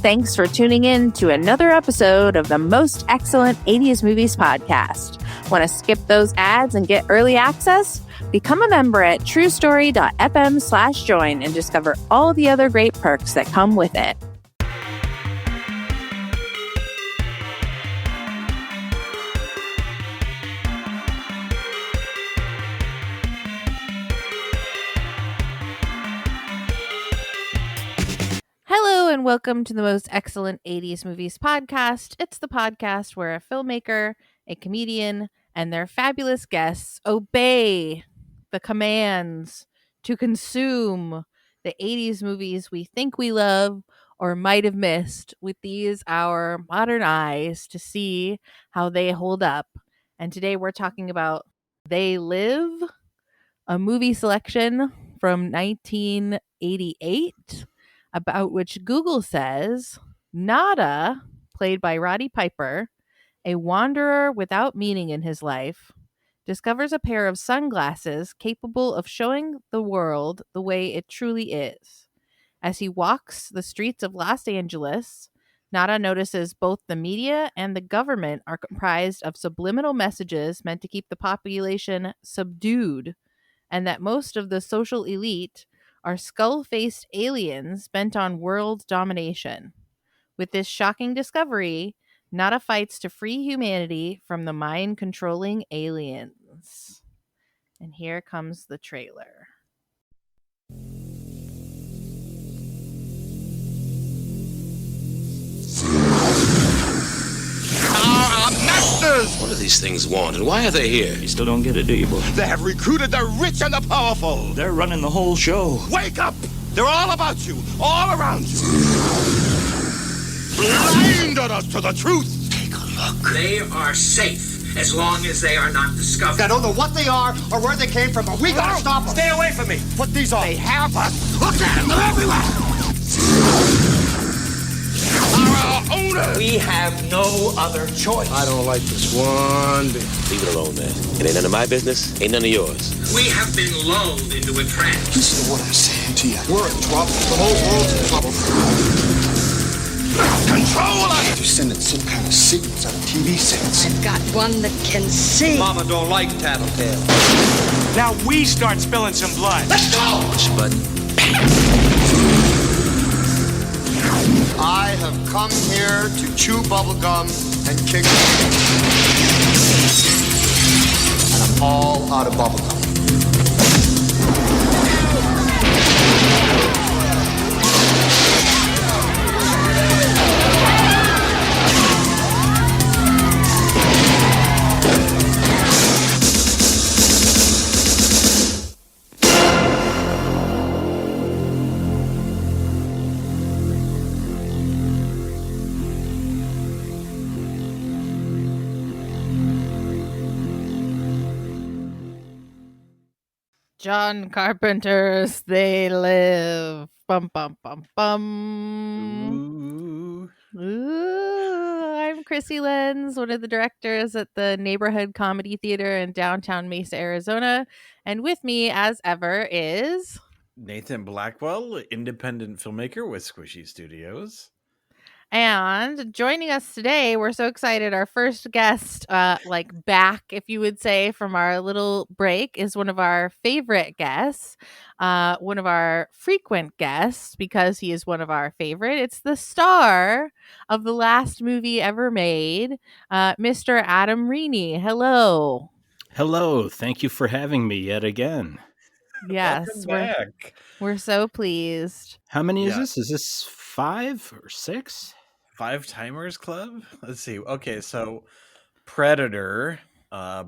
Thanks for tuning in to another episode of the Most Excellent 80s Movies Podcast. Want to skip those ads and get early access? Become a member at truestory.fm/join and discover all the other great perks that come with it. Hello and welcome to the Most Excellent 80s Movies Podcast. It's the podcast where a filmmaker, a comedian, and their fabulous guests obey the commands to consume the 80s movies we think we love or might have missed with these our modern eyes to see how they hold up. And today we're talking about They Live, a movie selection from 1988. About which Google says, Nada, played by Roddy Piper, a wanderer without meaning in his life, discovers a pair of sunglasses capable of showing the world the way it truly is. As he walks the streets of Los Angeles, Nada notices both the media and the government are comprised of subliminal messages meant to keep the population subdued, and that most of the social elite are skull-faced aliens bent on world domination. With this shocking discovery, Nada fights to free humanity from the mind-controlling aliens. And here comes the trailer. Our masters! What do these things want, and why are they here? You still don't get it, do you, boy? They have recruited the rich and the powerful. They're running the whole show. Wake up! They're all about you, all around you. Blinded us to the truth. Take a look. They are safe as long as they are not discovered. I don't know what they are or where they came from, but we gotta stop them. Stay away from me. Put these on. They have us. Look at them, they're everywhere. Our owners. We have no other choice. I don't like this one bit. Leave it alone, man. It ain't none of my business, ain't none of yours. We have been lulled into a trance. Listen to what I'm saying to you. We're in trouble. The whole world's in trouble. Control us. They're sending some kind of signals out of TV sets. I've got one that can see. Mama don't like tattletale. Now we start spilling some blood. Let's go. Push a button. I have come here to chew bubblegum and kick and I'm all out of bubblegum. John Carpenter's They Live. Bum, bum, bum, bum. Ooh, I'm Krissy Lenz, one of the directors at the Neighborhood Comedy Theater in downtown Mesa, Arizona. And with me, as ever, is Nathan Blackwell, independent filmmaker with Squishy Studios. And joining us today, we're so excited. Our first guest, back, if you would say, from our little break, is one of our favorite guests, one of our frequent guests, because he is one of our favorite. It's the star of the last movie ever made, Mr. Adam Rini. Hello. Hello. Thank you for having me yet again. Yes, we're so pleased. How many is this? Is this 5 or 6? 5 Timers Club? Let's see. Okay, so Predator,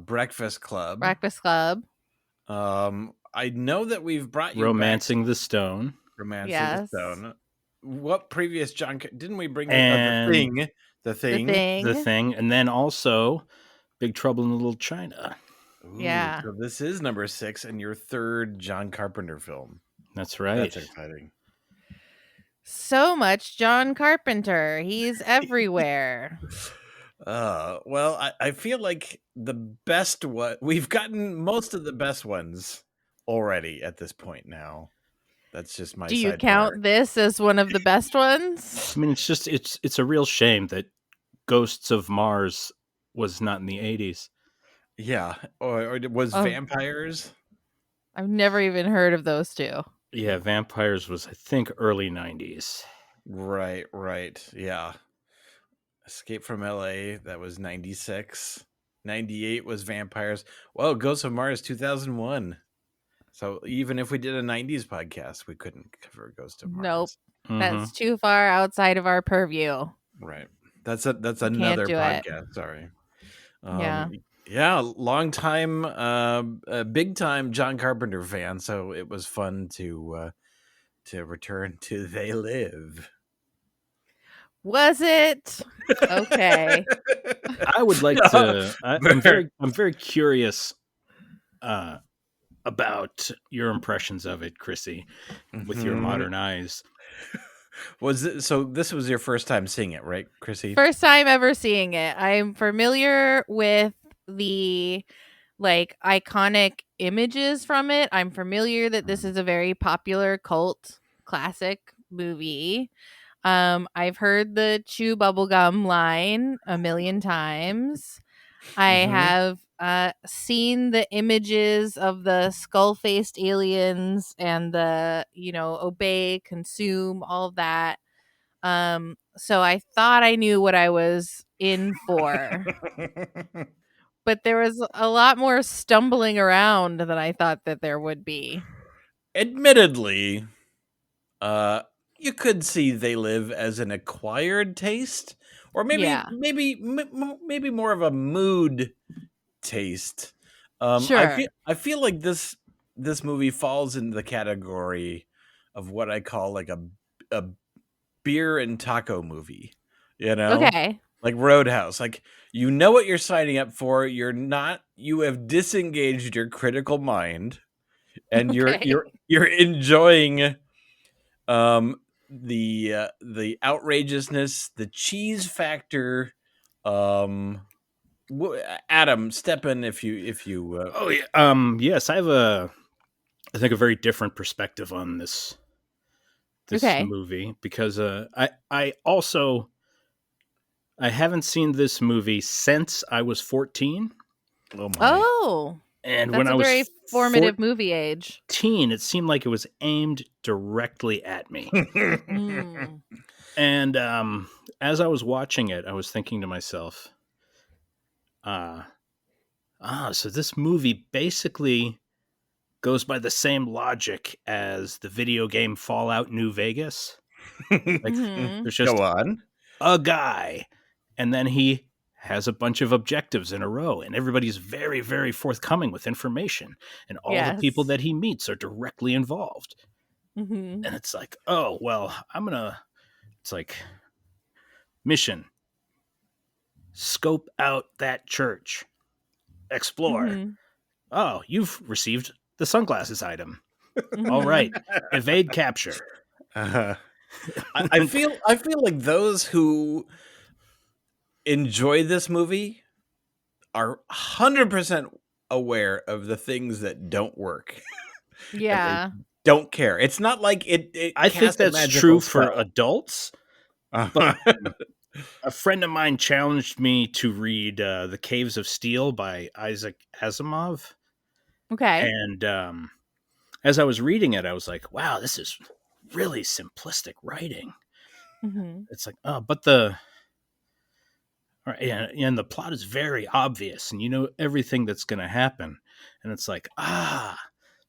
Breakfast Club. I know that we've brought you Romancing the Stone. The Stone. What previous John... Didn't we bring and The Thing? The Thing. And then also Big Trouble in Little China. Ooh, yeah. So this is number 6 and your third John Carpenter film. That's right. That's exciting. So much John Carpenter. He's everywhere. Well, I feel like the best one... We've gotten most of the best ones already at this point now. That's just my Do you sidebar. count this as one of the best ones? I mean, it's a real shame that Ghosts of Mars was not in the 80s. Yeah, or it was Oh. vampires. I've never even heard of those two. Yeah, Vampires was, I think, early 90s. Right. Yeah. Escape from LA, that was 96. 98 was Vampires. Well, Ghosts of Mars 2001. So even if we did a 90s podcast, we couldn't cover Ghost of Mars. Nope. Mhm. That's too far outside of our purview. Right. That's another do it. podcast. Sorry. Yeah. Yeah, long time, big time John Carpenter fan. So it was fun to return to They Live. Was it? Okay. I would like to. I'm very curious about your impressions of it, Krissy, with your modern eyes. So this was your first time seeing it, right, Krissy? First time ever seeing it. I'm familiar with the iconic images from it. I'm familiar that this is a very popular cult classic movie. I've heard the chew bubblegum line a million times. I have seen the images of the skull-faced aliens and the, obey, consume, all of that. So I thought I knew what I was in for. But there was a lot more stumbling around than I thought that there would be. Admittedly, you could see They Live as an acquired taste, or maybe more of a mood taste. Sure. I feel like this movie falls into the category of what I call like a beer and taco movie. Okay. Like Roadhouse. Like, you know what you're signing up for. You have disengaged your critical mind, and you're enjoying the outrageousness, the cheese factor. Adam, step in if you Oh yeah. Yes, I have I think a very different perspective on this movie, because I haven't seen this movie since I was 14. Oh my. Oh, and that's when I was very formative movie age. 14, it seemed like it was aimed directly at me. Mm. And as I was watching it, I was thinking to myself, so this movie basically goes by the same logic as the video game Fallout New Vegas. There's just Go on. a guy, and then he has a bunch of objectives in a row, and everybody's very, very forthcoming with information, and all the people that he meets are directly involved. And it's like, oh, well, it's like, mission, scope out that church, explore. Oh, you've received the sunglasses item. All right, evade capture. I feel like those who enjoy this movie are 100% aware of the things that don't work. Yeah. Don't care. It's not like it I think that's true for spell. adults. But a friend of mine challenged me to read The Caves of Steel by Isaac Asimov. Okay. And as I was reading it, I was like, wow, this is really simplistic writing. It's like, but and the plot is very obvious, and you know everything that's going to happen. And it's like,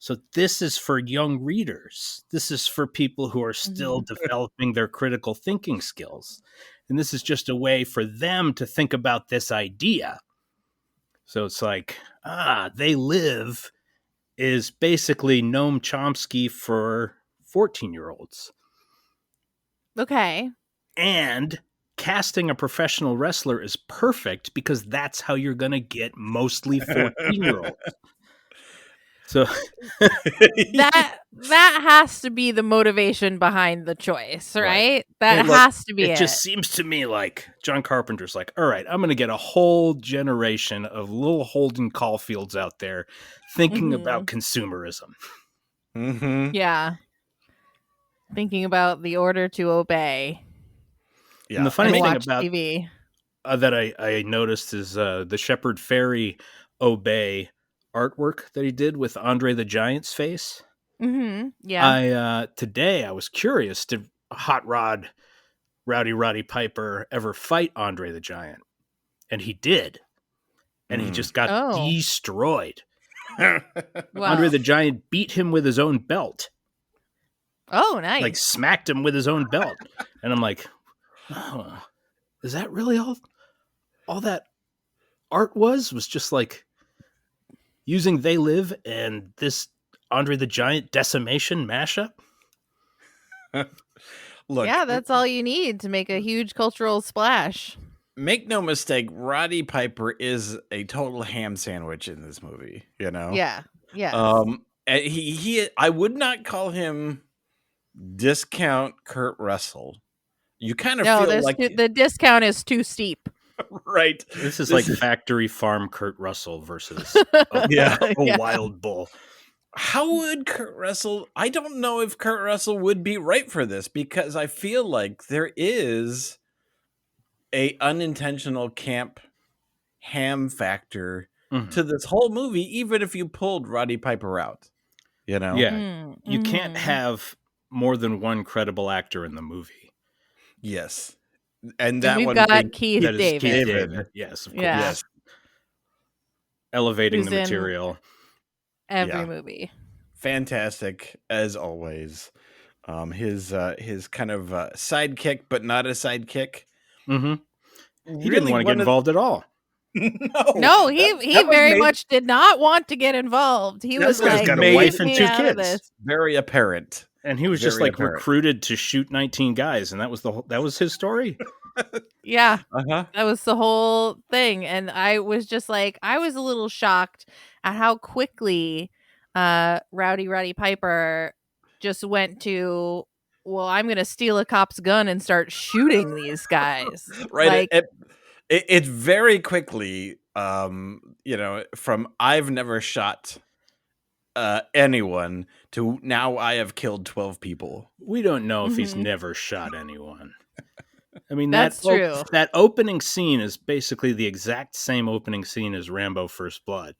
so this is for young readers. This is for people who are still developing their critical thinking skills. And this is just a way for them to think about this idea. So it's like, They Live is basically Noam Chomsky for 14-year-olds. Okay. And casting a professional wrestler is perfect because that's how you're going to get mostly 14-year-olds. So that has to be the motivation behind the choice, right? That has to be it. It just seems to me like John Carpenter's like, all right, I'm going to get a whole generation of little Holden Caulfields out there thinking about consumerism. Yeah. thinking about the order to obey. Yeah. And the funny and thing watch about TV. That I noticed is the Shepherd Fairy Obey artwork that he did with Andre the Giant's face. Mm-hmm. Yeah. Today I was curious, did Hot Rod Roddy Piper ever fight Andre the Giant? And he did. And he just got destroyed. Wow. Andre the Giant beat him with his own belt. Oh, nice. Like smacked him with his own belt. And I'm like, oh, is that really all that art was just like using They Live and this Andre the Giant decimation mashup? Look, yeah, that's all you need to make a huge cultural splash. Make no mistake, Roddy Piper is a total ham sandwich in this movie, you know? Yeah. And I would not call him discount Kurt Russell. You kind of feel like the discount is too steep. Right. This is like Factory Farm Kurt Russell versus a wild bull. How would Kurt Russell? I don't know if Kurt Russell would be right for this, because I feel like there is a unintentional camp ham factor to this whole movie, even if you pulled Roddy Piper out. You know? Yeah. You can't have more than one credible actor in the movie. Yes. And that we've one got Keith David. Keith David. Yes, of course. Yeah. Yes. Elevating Who's the material. Every movie. Fantastic as always. His kind of sidekick, but not a sidekick. Mm-hmm. He didn't want to get involved at all. No, he very much did not want to get involved. He was like, got a wife and 2 kids. Very apparent. And he was just like recruited to shoot 19 guys, and that was his story. Yeah, that was the whole thing. And I was just like, I was a little shocked at how quickly Roddy Piper just went to, well, I'm going to steal a cop's gun and start shooting these guys. Right. Like, it very quickly, from I've never shot anyone to now I have killed 12 people. We don't know if he's never shot anyone. I mean, that's true. That opening scene is basically the exact same opening scene as Rambo First Blood.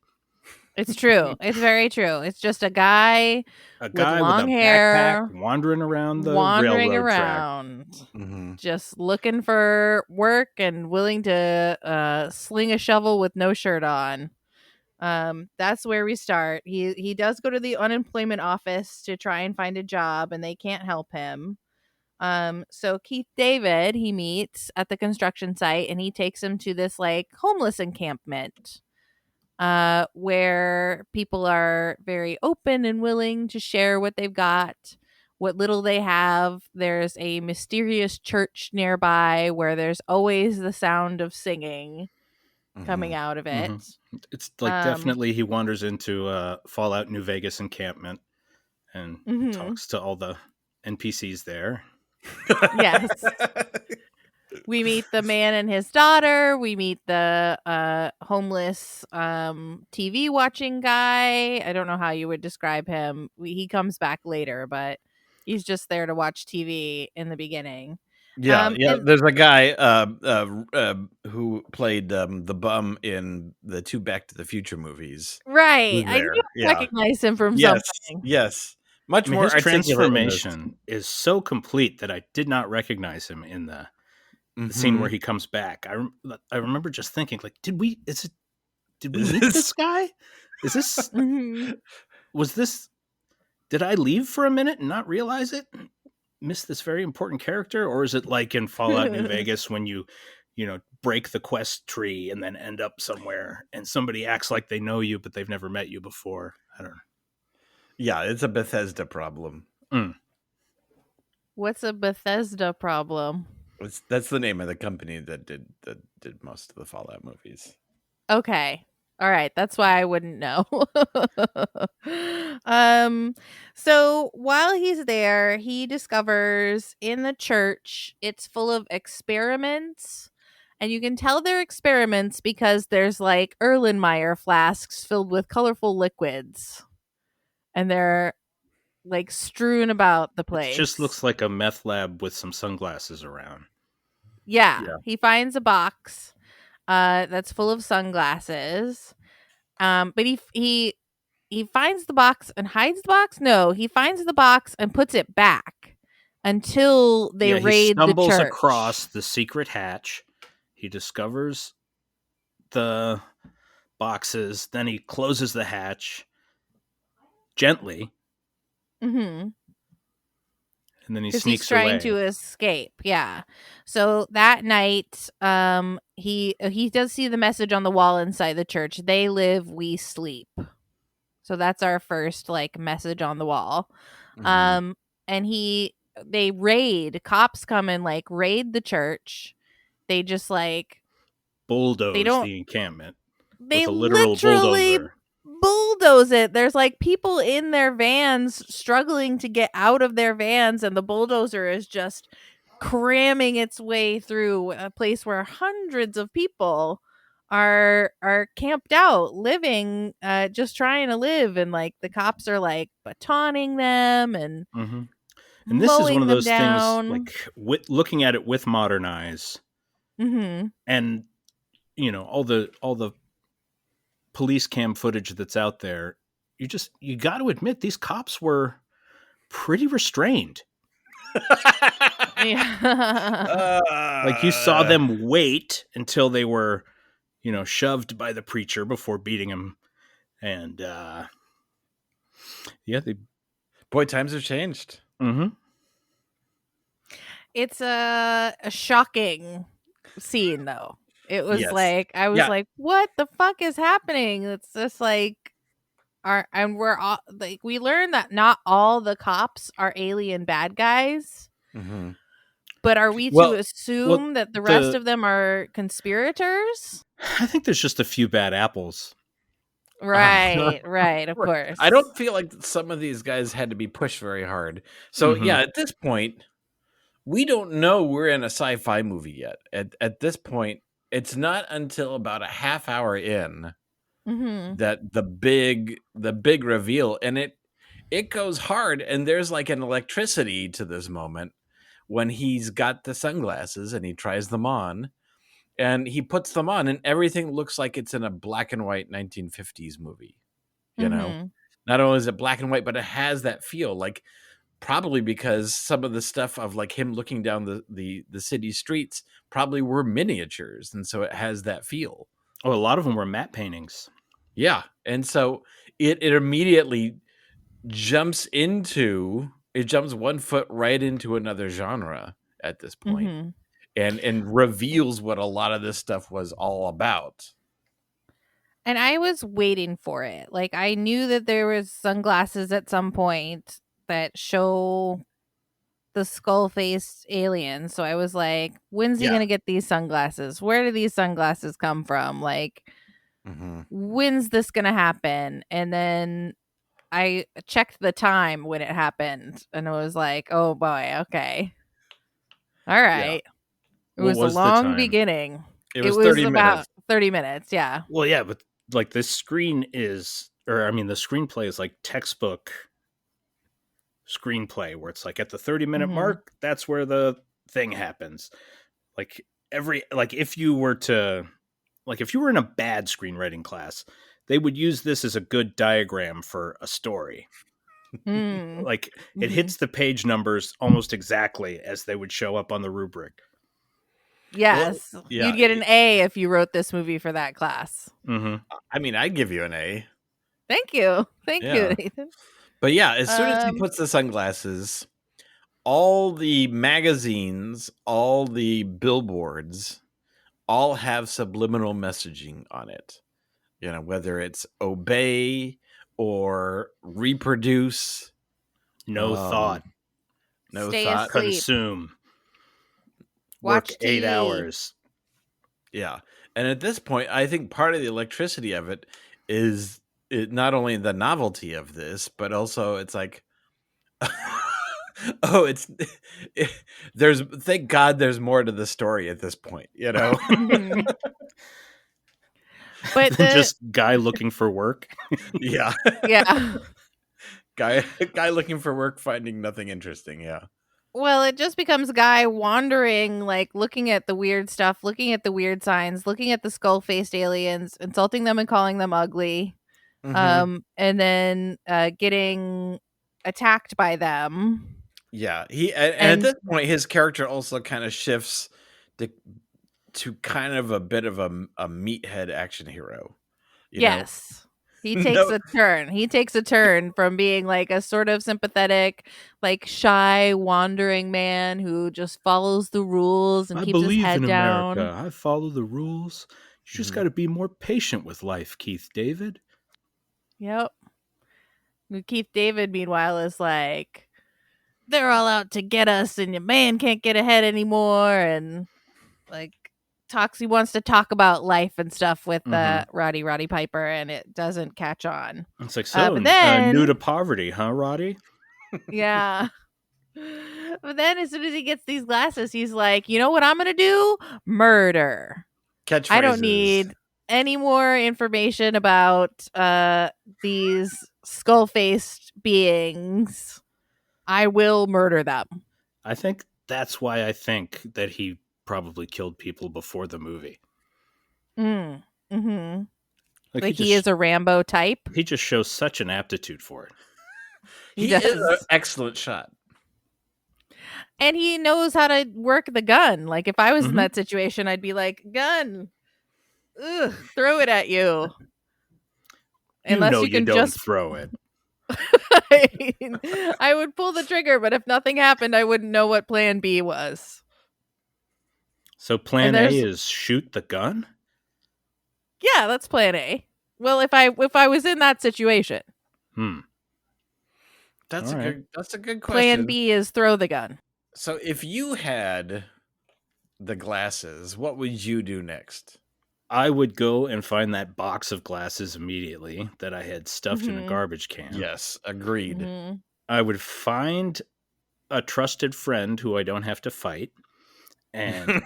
It's true. It's very true. It's just a guy with long hair backpack, wandering around the railroad track. Just looking for work and willing to sling a shovel with no shirt on. That's where we start. He does go to the unemployment office to try and find a job, and they can't help him. So Keith David he meets at the construction site, and he takes him to this like homeless encampment. Where people are very open and willing to share what they've got, what little they have. There's a mysterious church nearby where there's always the sound of singing coming out of it. It's like definitely he wanders into Fallout New Vegas encampment and talks to all the NPCs there. Yes. We meet the man and his daughter. We meet the homeless TV watching guy. I don't know how you would describe him. He comes back later, but he's just there to watch TV in the beginning. Yeah. There's a guy who played the bum in the 2 Back to the Future movies. Right. I knew I recognize him from something. Yes. Much more his transformation is so complete that I did not recognize him in the scene where he comes back. I remember just thinking, like, did we meet this guy? Is this was this? Did I leave for a minute and not realize it? Miss this very important character, or is it like in Fallout New Vegas when you break the quest tree and then end up somewhere and somebody acts like they know you but they've never met you before? I don't know. Yeah, it's a Bethesda problem. What's a Bethesda problem? That's the name of the company that did most of the Fallout movies. Okay. All right. That's why I wouldn't know. So while he's there, he discovers in the church, it's full of experiments. And you can tell they're experiments because there's like Erlenmeyer flasks filled with colorful liquids. And they're like strewn about the It place. just looks like a meth lab with some sunglasses around. Yeah. Yeah. He finds a box that's full of sunglasses. But he finds the box and hides the box. No, he finds the box and puts it back until they he raid the stumbles church. across the secret hatch. He discovers the boxes. Then he closes the hatch gently. Mm-hmm. And then he Because sneaks he's trying away. to escape. Yeah. So that night, he does see the message on the wall inside the church. They live, we sleep. So that's our first like message on the wall. Mhm. And they raid. Cops come and like raid the church. They just like Bulldoze don't- the encampment they with a literal literally bulldozer. bulldoze it. There's like people in their vans struggling to get out of their vans, and the bulldozer is just cramming its way through a place where hundreds of people are camped out, living, just trying to live, and like the cops are like batoning them and Mm-hmm. And this is mowing one of them those down. things, like looking at it with modern eyes, Mm-hmm. and all the police cam footage that's out there. You got to admit these cops were pretty restrained. Like you saw them wait until they were, shoved by the preacher before beating him, and Boy, times have changed. Mm-hmm. It's a shocking scene, though. It was Yes. like, I was like, what the fuck is happening? It's just like, we're all like, we learned that not all the cops are alien bad guys. Mm-hmm. But are we to assume that the rest of them are conspirators? I think there's just a few bad apples. Right, right, of course. I don't feel like some of these guys had to be pushed very hard. So yeah, at this point, we don't know we're in a sci-fi movie yet. At this point, it's not until about a half hour in that the big reveal, and it goes hard, and there's like an electricity to this moment when he's got the sunglasses and he tries them on. And he puts them on, and everything looks like it's in a black and white 1950s movie. Not only is it black and white, but it has that feel. Like probably because some of the stuff of like him looking down the city streets probably were miniatures, and so it has that feel. Oh, a lot of them were matte paintings. Yeah, and so it immediately jumps 1 foot right into another genre at this point. And reveals what a lot of this stuff was all about. And I was waiting for it. Like, I knew that there was sunglasses at some point that show the skull-faced alien. So I was like, when's he going to get these sunglasses? Where do these sunglasses come from? Like, when's this going to happen? And then I checked the time when it happened, and it was like, oh boy, okay. All right. Yeah. It was a long beginning. It was 30 about minutes. 30 minutes, yeah. Well, yeah, but like the screenplay is like textbook screenplay where it's like at the 30-minute mark, that's where the thing happens. Like if you were in a bad screenwriting class, they would use this as a good diagram for a story. Like it hits the page numbers almost exactly as they would show up on the rubric. Yes. Well, yeah. You'd get an A if you wrote this movie for that class. I mean, I'd give you an A. Thank you. Thank you, Nathan. But yeah, as soon as he puts the sunglasses, all the magazines, all the billboards, all have subliminal messaging on it. Whether it's obey or reproduce. No thought. Stay asleep. Consume. Watch Work 8 TV. hours. Yeah. And at this point, I think part of the electricity of it is not only the novelty of this, but also it's like, thank God there's more to the story at this point, But just guy looking for work. Yeah. Yeah. Guy looking for work, finding nothing interesting. Yeah. Well, it just becomes a guy wandering, like looking at the weird stuff, looking at the weird signs, looking at the skull-faced aliens, insulting them and calling them ugly, and then getting attacked by them. Yeah, and at this point, his character also kind of shifts to kind of a bit of a meathead action hero. Yes. He takes a turn. He takes a turn from being like a sort of sympathetic, like shy, wandering man who just follows the rules and keeps his head down. America. I follow the rules. You just got to be more patient with life, Keith David. Yep. Keith David, meanwhile, is like, they're all out to get us and your man can't get ahead anymore. And like, he wants to talk about life and stuff with Roddy Piper, and it doesn't catch on. It's like, but then, new to poverty, huh, Roddy? Yeah. But then as soon as he gets these glasses, he's like, you know what I'm going to do? Murder. Catchphrases. I don't need any more information about these skull-faced beings. I will murder them. I think that's why I think that he probably killed people before the movie. Mm-hmm. Like he is a Rambo type. He just shows such an aptitude for it. He is an excellent shot. And he knows how to work the gun. Like if I was in that situation, I'd be like, gun, throw it at you. Unless you can just throw it. I would pull the trigger, but if nothing happened, I wouldn't know what plan B was. So plan A is shoot the gun? Yeah, that's plan A. Well, if I was in that situation. That's a good question. Plan B is throw the gun. So if you had the glasses, what would you do next? I would go and find that box of glasses immediately that I had stuffed in a garbage can. Yes, agreed. I would find a trusted friend who I don't have to fight and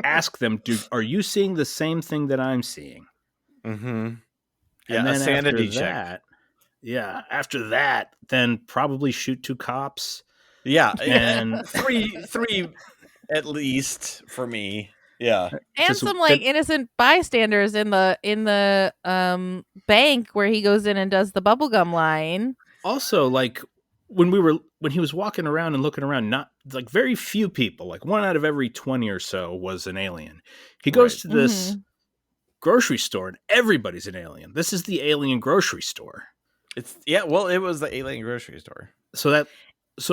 ask them, are you seeing the same thing that I'm seeing? Mm-hmm. Yeah, and then a sanity check. After that, then probably shoot 2 cops. Yeah, and three at least for me. Yeah, and some innocent bystanders in the bank where he goes in and does the bubblegum line. Also, like when he was walking around and looking around, not like very few people, like 1 out of every 20 or so was an alien. He goes to this grocery store and everybody's an alien. This is the alien grocery store. It was the alien grocery store. So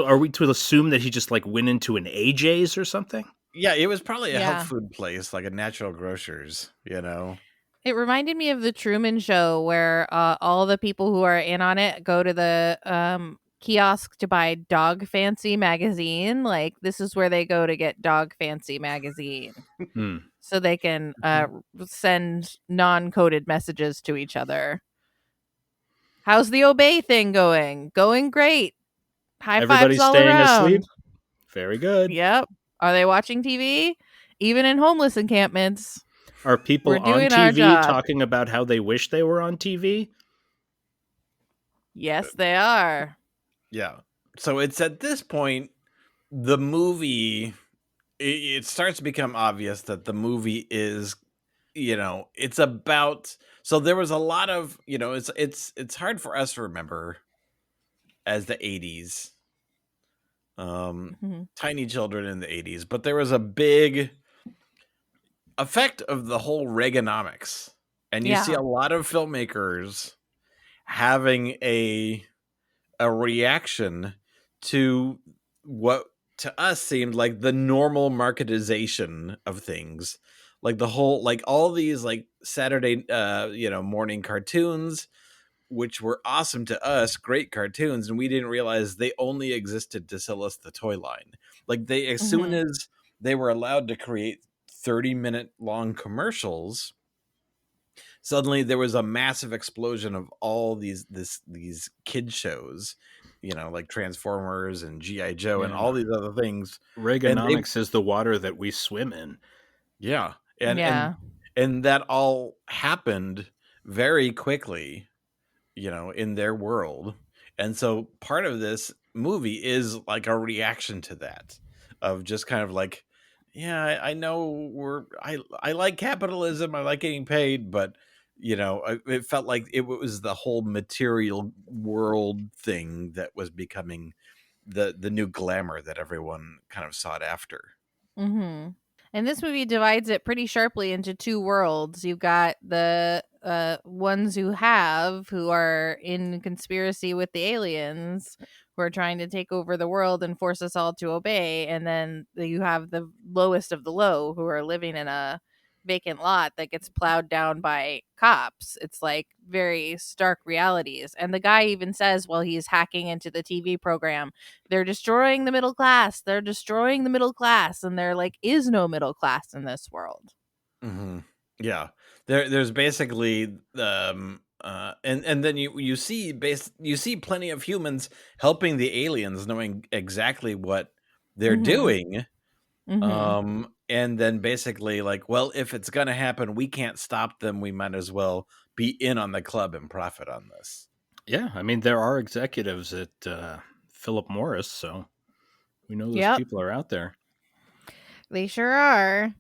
are we to assume that he just like went into an AJ's or something? Yeah, it was probably a health food place, like a natural grocers, you know. It reminded me of the Truman Show where all the people who are in on it go to the kiosk to buy Dog Fancy magazine. Like this is where they go to get Dog Fancy magazine. So they can send non-coded messages to each other. How's the Obey thing going? Going great. High Everybody's fives all staying around. asleep. Very good. Yep. Are they watching TV? Even in homeless encampments. Are people on TV talking about how they wish they were on TV? Yes, they are. Yeah. So it's at this point, the movie, it starts to become obvious that the movie is, it's about, so there was a lot of, it's hard for us to remember as the 80s. Tiny children in the 80s, but there was a big effect of the whole Reaganomics, and you see a lot of filmmakers having a reaction to what to us seemed like the normal marketization of things, like the whole, like all these like Saturday morning cartoons, which were awesome to us, great cartoons, and we didn't realize they only existed to sell us the toy line. Like they, as soon as they were allowed to create 30-minute long commercials, suddenly there was a massive explosion of all these kid shows, like Transformers and G.I. Joe and all these other things. Reaganomics is the water that we swim in. Yeah. And that all happened very quickly, in their world. And so part of this movie is like a reaction to that, of just kind of like, yeah, I know I like capitalism, I like getting paid, but it felt like it was the whole material world thing that was becoming the new glamour that everyone kind of sought after. Mm-hmm. And this movie divides it pretty sharply into two worlds. You've got the ones who are in conspiracy with the aliens, who are trying to take over the world and force us all to obey. And then you have the lowest of the low, who are living in a vacant lot that gets plowed down by cops. It's like very stark realities. And the guy even says, while he's hacking into the TV program, they're destroying the middle class. They're destroying the middle class. And there is no middle class in this world. Mm-hmm. Yeah. There's basically and then you see plenty of humans helping the aliens, knowing exactly what they're doing. Mm-hmm. And then basically like, well, if it's gonna happen, we can't stop them. We might as well be in on the club and profit on this. Yeah, I mean, there are executives at Philip Morris, so we know those people are out there. They sure are.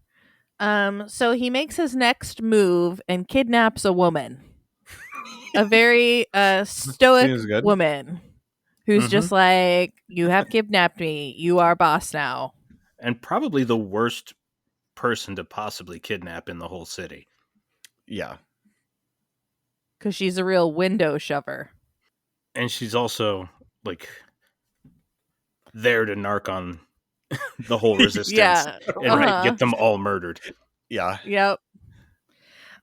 So he makes his next move and kidnaps a woman. A very stoic woman who's just like, you have kidnapped me. You are boss now. And probably the worst person to possibly kidnap in the whole city. Yeah. Because she's a real window shover. And she's also like there to narc on the whole resistance and get them all murdered. Yeah. Yep.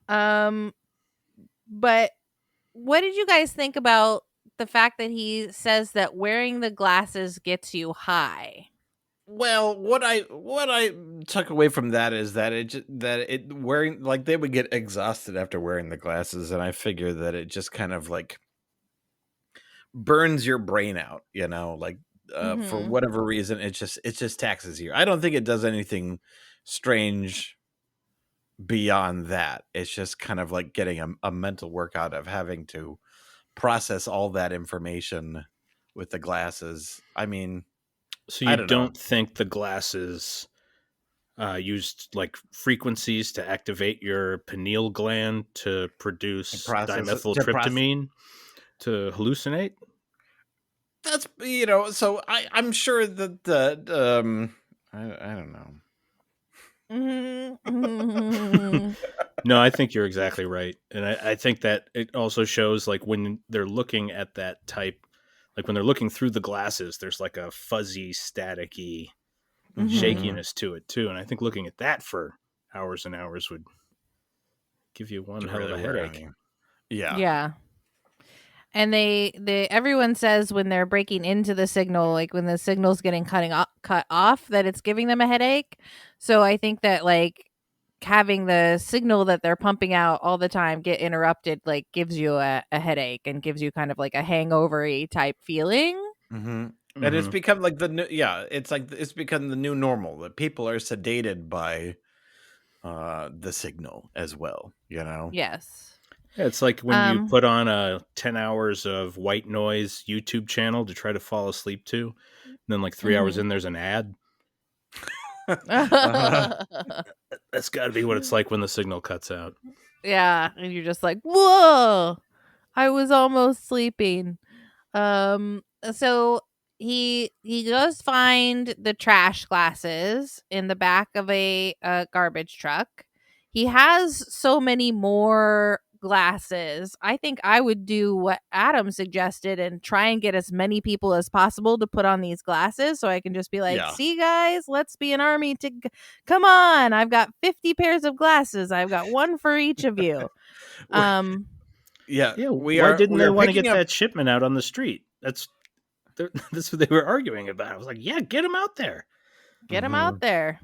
But what did you guys think about the fact that he says that wearing the glasses gets you high? Well, what I took away from that is that it wearing, like, they would get exhausted after wearing the glasses, and I figure that it just kind of like burns your brain out, like for whatever reason, it just taxes you. I don't think it does anything strange beyond that. It's just kind of like getting a mental workout of having to process all that information with the glasses. I mean, so you don't think the glasses used like frequencies to activate your pineal gland to produce dimethyltryptamine to hallucinate? That's, so I'm sure that I don't know. No, I think you're exactly right. And I think that it also shows, like, when they're looking at that type, like when they're looking through the glasses, there's like a fuzzy, staticky shakiness to it too. And I think looking at that for hours and hours would give you one hell of a headache. Yeah. Yeah. And everyone says when they're breaking into the signal, like when the signal's getting cut off, that it's giving them a headache. So I think that like having the signal that they're pumping out all the time get interrupted, like gives you a headache and gives you kind of like a hangover-y type feeling. And it's become like it's become the new normal, that people are sedated by the signal as well, Yes. Yeah, it's like when you put on a 10 hours of white noise YouTube channel to try to fall asleep to, and then like 3 hours in, there's an ad. That's got to be what it's like when the signal cuts out. Yeah, and you're just like, whoa, I was almost sleeping. So he goes find the trash glasses in the back of a garbage truck. He has so many more glasses. I think I would do what Adam suggested and try and get as many people as possible to put on these glasses, so I can just be like, see guys, let's be an army to come on, I've got 50 pairs of glasses, I've got one for each of you. Why didn't they want to get that shipment out on the street? That's what they were arguing about. I was like, yeah, get them out there. Get them out there.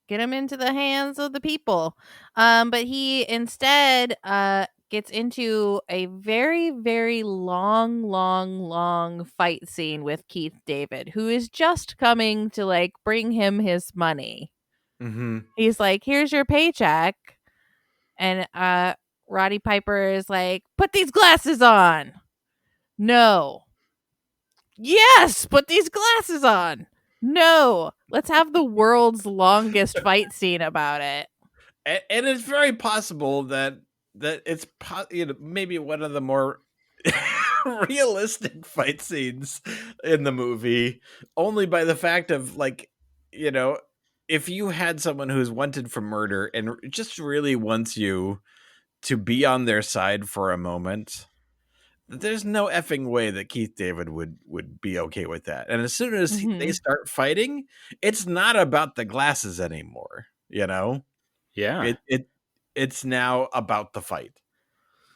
Get him into the hands of the people. But he instead gets into a very, very long fight scene with Keith David, who is just coming to like bring him his money. He's like, here's your paycheck. And Roddy Piper is like, put these glasses on. No. Yes, put these glasses on. No. Let's have the world's longest fight scene about it. And it's very possible that it's maybe one of the more realistic fight scenes in the movie, only by the fact of, like, if you had someone who's wanted for murder and just really wants you to be on their side for a moment, there's no effing way that Keith David would be okay with that. And as soon as they start fighting, it's not about the glasses anymore, Yeah. It's now about the fight.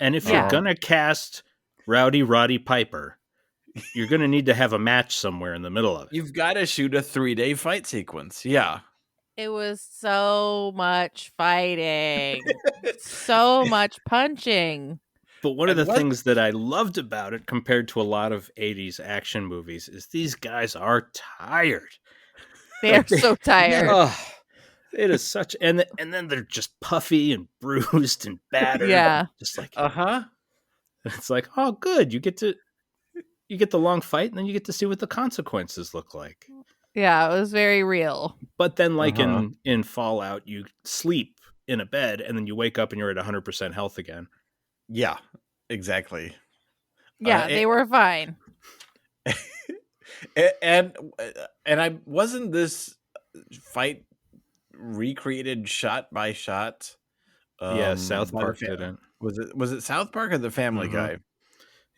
And if you're going to cast Roddy Piper, you're going to need to have a match somewhere in the middle of it. You've got to shoot a 3-day fight sequence. Yeah. It was so much fighting. So much punching. But one of the things that I loved about it compared to a lot of 80s action movies is these guys are tired. They're so tired. It is such, and then they're just puffy and bruised and battered. Yeah. Just like, It's like, oh, good. You get the long fight, and then you get to see what the consequences look like. Yeah, it was very real. But then, like in Fallout, you sleep in a bed, and then you wake up and you're at 100% health again. Yeah, exactly. Yeah, they were fine. And I wasn't this fight recreated shot by shot? Yeah, South Park didn't. Was it South Park or the Family Guy?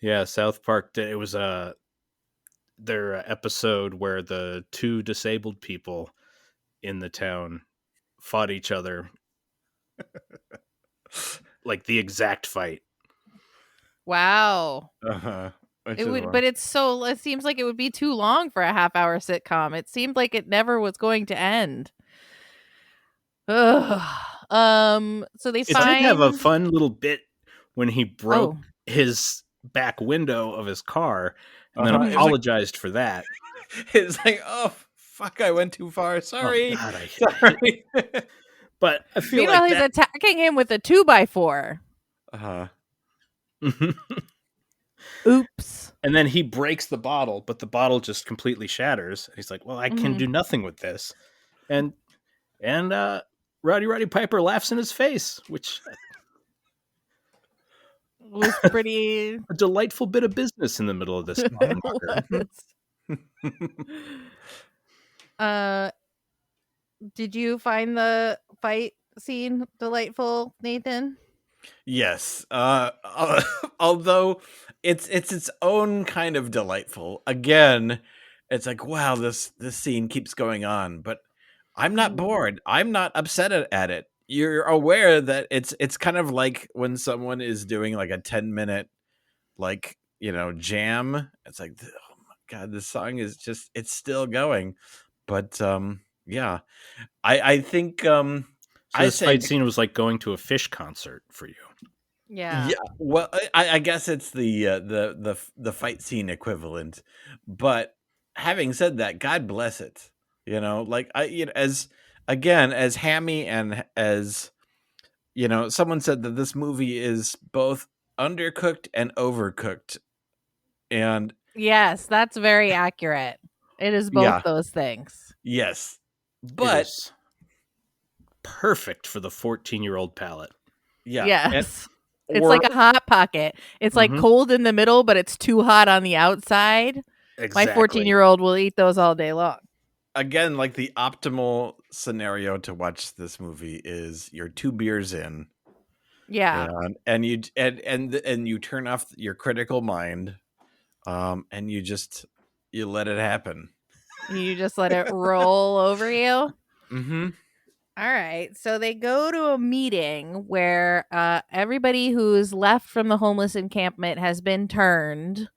Yeah, South Park did. It was their episode where the two disabled people in the town fought each other. Like the exact fight. Wow. But it seems like it would be too long for a half-hour sitcom. It seemed like it never was going to end. Ugh. So they did have a fun little bit when he broke his back window of his car and then apologized for that. It's like, oh fuck, I went too far. Sorry. Oh, God, Sorry. But I feel meanwhile, like he's attacking him with a 2x4. Oops. And then he breaks the bottle, but the bottle just completely shatters. He's like, well, I can do nothing with this. And Roddy Piper laughs in his face, which was pretty a delightful bit of business in the middle of this. Did you find the fight scene delightful, Nathan? Yes. Although it's its own kind of delightful. Again, it's like, wow, this scene keeps going on, but I'm not bored. I'm not upset at it. You're aware that it's kind of like when someone is doing like a 10-minute jam. It's like, oh my God, this song is just, it's still going. But yeah. I think so this fight scene was like going to a Fish concert for you. Yeah. Yeah. Well, I guess it's the fight scene equivalent. But having said that, God bless it. As hammy and as someone said that this movie is both undercooked and overcooked. And yes, that's very accurate. It is both those things. Yes. But perfect for the 14-year-old palate. Yeah. Yes. It's like a hot pocket. It's like cold in the middle, but it's too hot on the outside. Exactly. My 14-year-old will eat those all day long. Again, like the optimal scenario to watch this movie is you're 2 beers in. Yeah. And you turn off your critical mind. And you let it happen. You just let it roll over you. Mm-hmm. All right. So they go to a meeting where everybody who's left from the homeless encampment has been turned.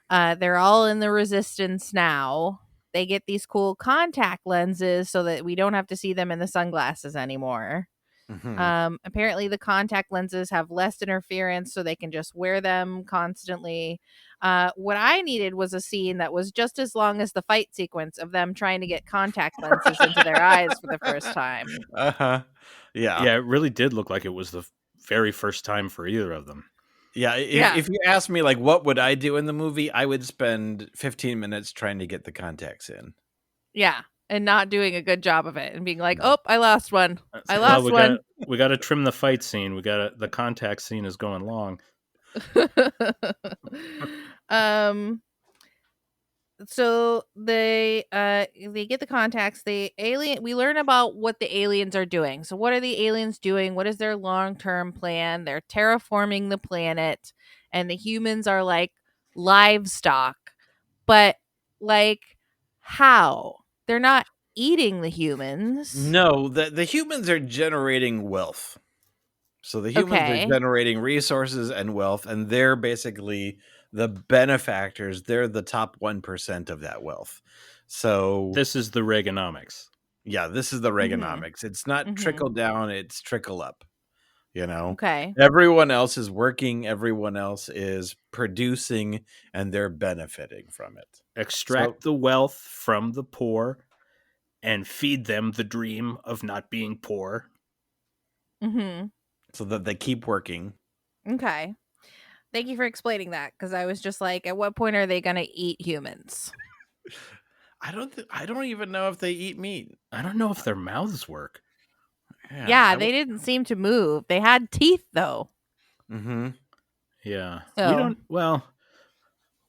They're all in the resistance now. They get these cool contact lenses so that we don't have to see them in the sunglasses anymore. Mm-hmm. Apparently the contact lenses have less interference, so they can just wear them constantly. What I needed was a scene that was just as long as the fight sequence of them trying to get contact lenses into their eyes for the first time. Yeah. Yeah, it really did look like it was the very first time for either of them. Yeah, if you ask me, like, what would I do in the movie, I would spend 15 minutes trying to get the contacts in. Yeah, and not doing a good job of it, and being like, "Oh, I lost one. I Well, lost one." we got to trim the fight scene. The contact scene is going long. So they get the contacts. We learn about what the aliens are doing. So what are the aliens doing? What is their long-term plan? They're terraforming the planet, and the humans are like livestock. But like, how? They're not eating the humans. No, the humans are generating wealth. So the humans are generating resources and wealth, and they're basically the benefactors. They're the top 1% of that wealth. So this is the Reaganomics. Yeah, this is the Reaganomics. It's not trickle down, it's trickle up. Okay. Everyone else is working, everyone else is producing, and they're benefiting from it. Extract the wealth from the poor and feed them the dream of not being poor. So that they keep working. Okay. Thank you for explaining that, because I was just like, at what point are they going to eat humans? I don't even know if they eat meat. I don't know if their mouths work. Yeah, they didn't seem to move. They had teeth, though. Yeah. So.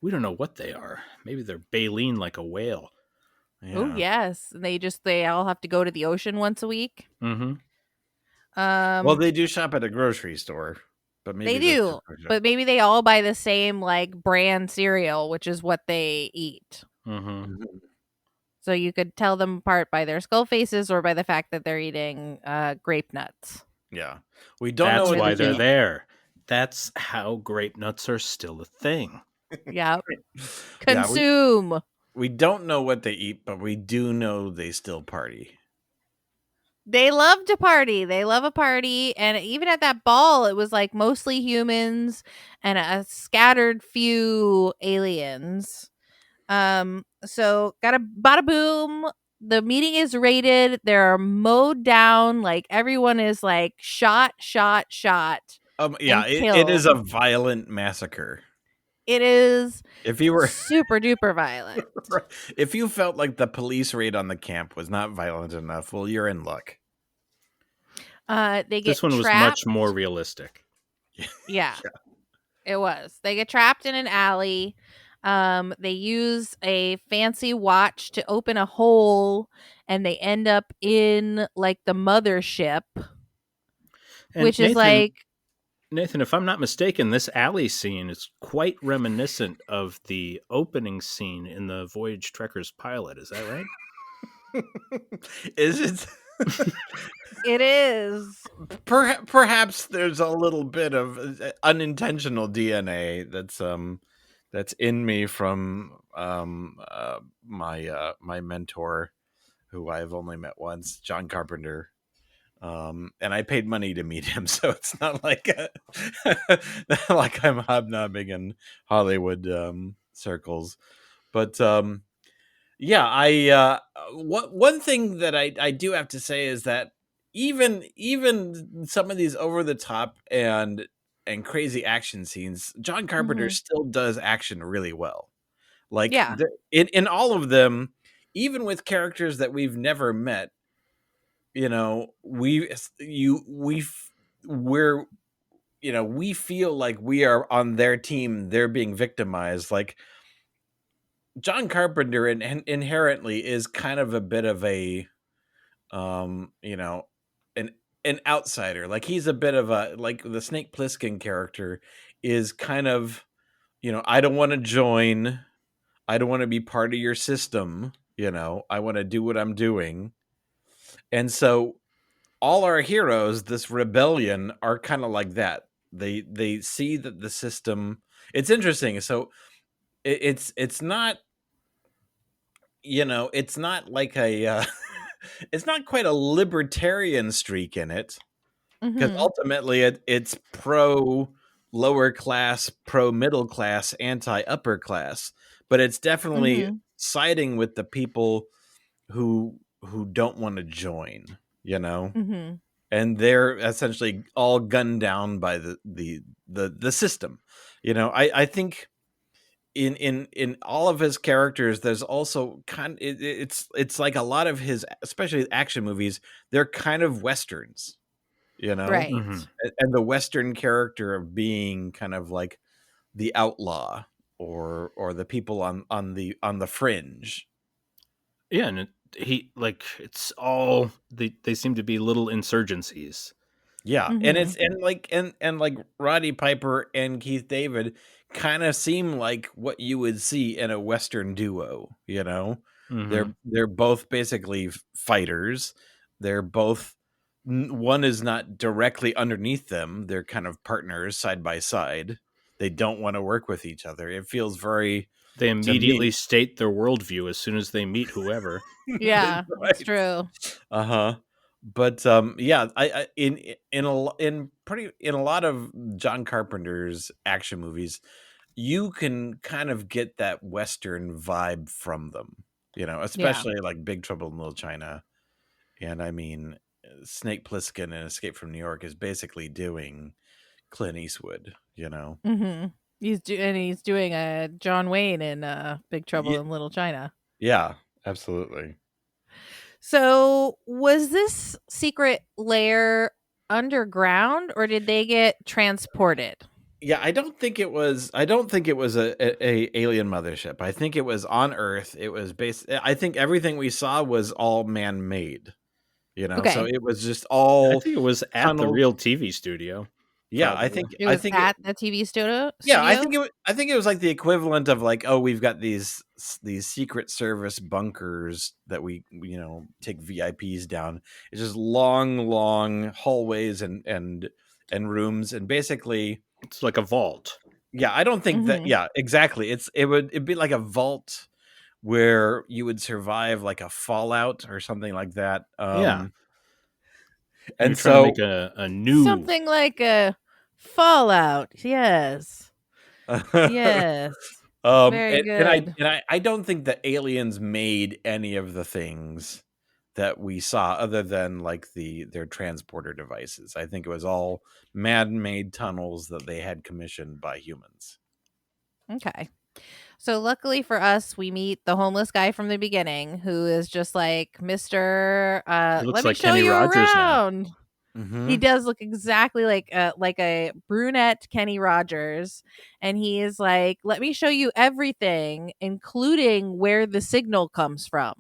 We don't know what they are. Maybe they're baleen like a whale. Yeah. Oh, yes. They all have to go to the ocean once a week. Well, they do shop at a grocery store. But maybe they do. But maybe they all buy the same like brand cereal, which is what they eat. So you could tell them apart by their skull faces or by the fact that they're eating grape nuts. Yeah. We don't know why they're there. That's how grape nuts are still a thing. Yeah. Consume. Yeah, we don't know what they eat, but we do know they still party. They love to party. They love a party. And even at that ball, it was like mostly humans and a scattered few aliens. So bada boom. The meeting is raided. They're mowed down. Like everyone is like shot. Yeah, it is a violent massacre. It is. If you were super duper violent. If you felt like the police raid on the camp was not violent enough, well, you're in luck. This one was much more realistic. Yeah, it was. They get trapped in an alley. They use a fancy watch to open a hole, and they end up in like the mothership, which is like. Nathan, if I'm not mistaken, this alley scene is quite reminiscent of the opening scene in the Voyage Trekkers pilot. Is that right? Is it? It is. Perhaps there's a little bit of unintentional DNA that's in me from my mentor, who I've only met once, John Carpenter. And I paid money to meet him, so it's not like like I'm hobnobbing in Hollywood circles. But yeah, one thing that I do have to say is that even some of these over the top and crazy action scenes, John Carpenter still does action really well. Like in all of them, even with characters that we've never met. We feel like we are on their team. They're being victimized. Like John Carpenter inherently is kind of a bit of a, an outsider. Like he's a bit of a, like the Snake Plissken character is kind of, I don't want to join. I don't want to be part of your system. I want to do what I'm doing. And so all our heroes, this rebellion, are kind of like that. They see that the system. It's interesting. So it's not, it's not like a, it's not quite a libertarian streak in it, because ultimately it's pro lower class, pro middle class, anti upper class, but it's definitely siding with the people who don't want to join. and they're essentially all gunned down by the system. You know, I think in all of his characters, there's also it's like a lot of his, especially action movies, they're kind of westerns, you know, Right. and the western character of being kind of like the outlaw or the people on the fringe. Yeah, and it's all they seem to be little insurgencies. Yeah, and it's and like Roddy Piper and Keith David kind of seem like what you would see in a western duo, you know. They're both basically fighters. They're both, one is not directly underneath them. They're kind of partners side by side. They don't want to work with each other. It feels very, they immediately state their worldview as soon as they meet whoever. Yeah, that's true. But yeah, I in a lot of John Carpenter's action movies, you can kind of get that western vibe from them, you know, especially like Big Trouble in Little China. And I mean, Snake Plissken in Escape from New York is basically doing Clint Eastwood, you know. He's doing a John Wayne in Big Trouble in Little China. Yeah, absolutely. So was this secret lair underground, or did they get transported? Yeah, I don't think it was a alien mothership. I think it was on Earth. It was I think everything we saw was all man-made. You know, so it was just all, I think it was at the real TV studio. Yeah, probably. I think it was at the TV studio. Yeah, I think it was like the equivalent of like, oh, we've got these Secret Service bunkers that we, you know, take VIPs down. It's just long hallways and rooms, and basically it's like a vault. Yeah, I don't think that. Yeah, exactly. It'd be like a vault where you would survive like a fallout or something like that. Yeah. And so make a new something like a Fallout. Yes. Yes. Very good. And I don't think the aliens made any of the things that we saw other than like their transporter devices. I think it was all man-made tunnels that they had commissioned by humans. Okay. So luckily for us, we meet the homeless guy from the beginning, who is just like, Mr. Let me show you around. He does look exactly like a brunette Kenny Rogers, and he is like, let me show you everything, including where the signal comes from.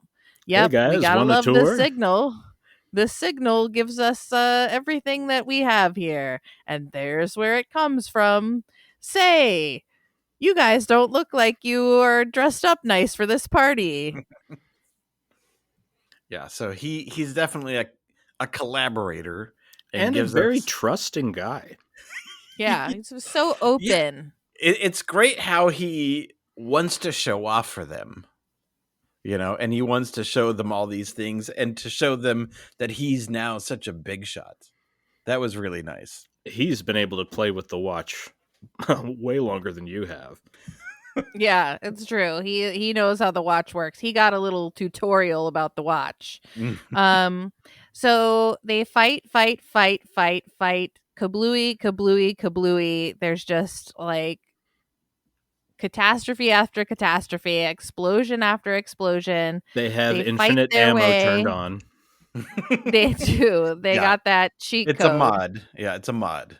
Yep, hey guys, we gotta love the signal. The signal gives us everything that we have here, and there's where it comes from. Say, you guys don't look like you are dressed up nice for this party. Yeah, so he's definitely a collaborator and a very trusting guy. Yeah, he's so open. Yeah, it's great how he wants to show off for them, you know, and he wants to show them all these things and to show them that he's now such a big shot. That was really nice. He's been able to play with the watch way longer than you have. Yeah, it's true. He knows how the watch works. He got a little tutorial about the watch. So they fight. Kablooey. There's just like catastrophe after catastrophe, explosion after explosion. They have infinite ammo turned on. They do. They got that cheat code. It's a mod. Yeah, it's a mod.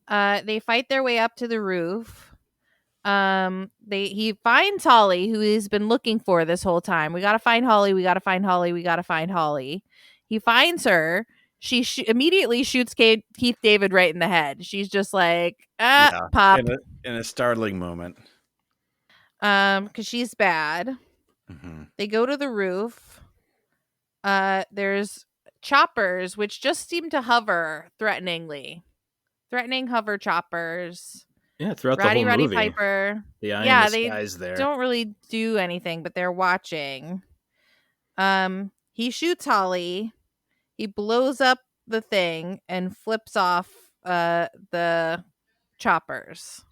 They fight their way up to the roof. He finds Holly, who he's been looking for this whole time. We gotta find Holly. He finds her. She immediately shoots Keith David right in the head. She's just like, pop. In a startling moment. Because she's bad. They go to the roof. There's choppers, which just seem to hover threatening hover choppers. Yeah, throughout the whole Roddy movie. Piper. The eye in the sky's there. Don't really do anything, but they're watching. He shoots Holly. He blows up the thing and flips off the choppers.